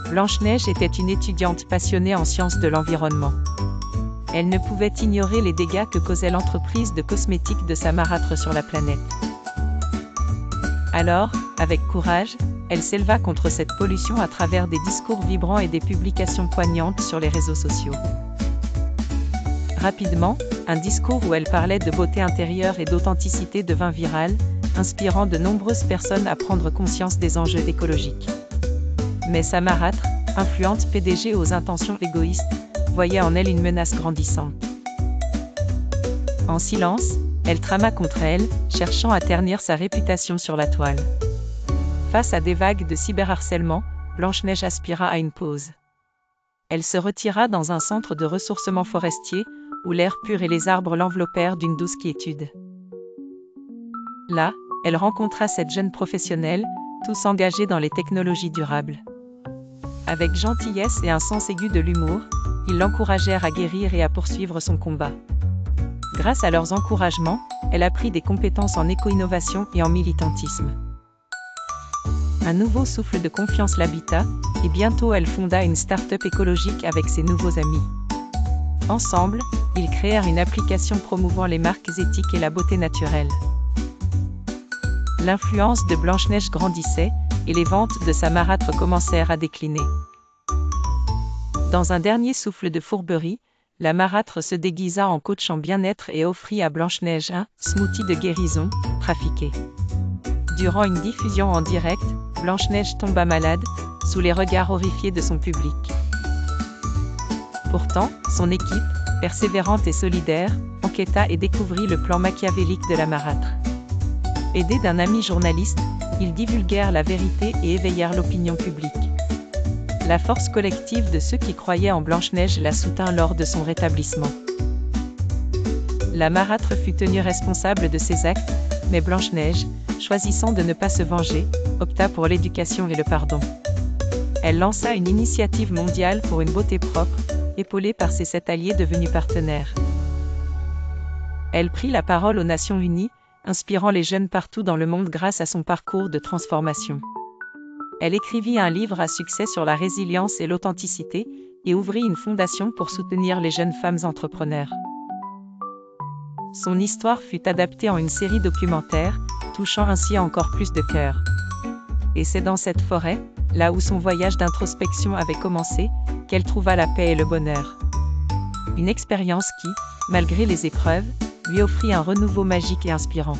Blanche-Neige était une étudiante passionnée en sciences de l'environnement. Elle ne pouvait ignorer les dégâts que causait l'entreprise de cosmétiques de sa marâtre sur la planète. Alors, avec courage, elle s'éleva contre cette pollution à travers des discours vibrants et des publications poignantes sur les réseaux sociaux. Rapidement, un discours où elle parlait de beauté intérieure et d'authenticité devint viral, inspirant de nombreuses personnes à prendre conscience des enjeux écologiques. Mais sa marâtre, influente PDG aux intentions égoïstes, voyait en elle une menace grandissante. En silence, elle trama contre elle, cherchant à ternir sa réputation sur la toile. Face à des vagues de cyberharcèlement, Blanche-Neige aspira à une pause. Elle se retira dans un centre de ressourcement forestier, où l'air pur et les arbres l'enveloppèrent d'une douce quiétude. Là, elle rencontra cette jeune professionnelle, tous engagés dans les technologies durables. Avec gentillesse et un sens aigu de l'humour, ils l'encouragèrent à guérir et à poursuivre son combat. Grâce à leurs encouragements, elle apprit des compétences en éco-innovation et en militantisme. Un nouveau souffle de confiance l'habita, et bientôt elle fonda une start-up écologique avec ses nouveaux amis. Ensemble, ils créèrent une application promouvant les marques éthiques et la beauté naturelle. L'influence de Blanche-Neige grandissait, et les ventes de sa marâtre commencèrent à décliner. Dans un dernier souffle de fourberie, la marâtre se déguisa en coach en bien-être et offrit à Blanche-Neige un smoothie de guérison, trafiqué. Durant une diffusion en direct, Blanche-Neige tomba malade, sous les regards horrifiés de son public. Pourtant, son équipe, persévérante et solidaire, enquêta et découvrit le plan machiavélique de la marâtre. Aidés d'un ami journaliste, ils divulguèrent la vérité et éveillèrent l'opinion publique. La force collective de ceux qui croyaient en Blanche-Neige la soutint lors de son rétablissement. La marâtre fut tenue responsable de ses actes, mais Blanche-Neige, choisissant de ne pas se venger, opta pour l'éducation et le pardon. Elle lança une initiative mondiale pour une beauté propre, épaulée par ses 7 alliés devenus partenaires. Elle prit la parole aux Nations Unies, inspirant les jeunes partout dans le monde grâce à son parcours de transformation. Elle écrivit un livre à succès sur la résilience et l'authenticité, et ouvrit une fondation pour soutenir les jeunes femmes entrepreneurs. Son histoire fut adaptée en une série documentaire, touchant ainsi encore plus de cœurs. Et c'est dans cette forêt, là où son voyage d'introspection avait commencé, qu'elle trouva la paix et le bonheur. Une expérience qui, malgré les épreuves, lui offrit un renouveau magique et inspirant.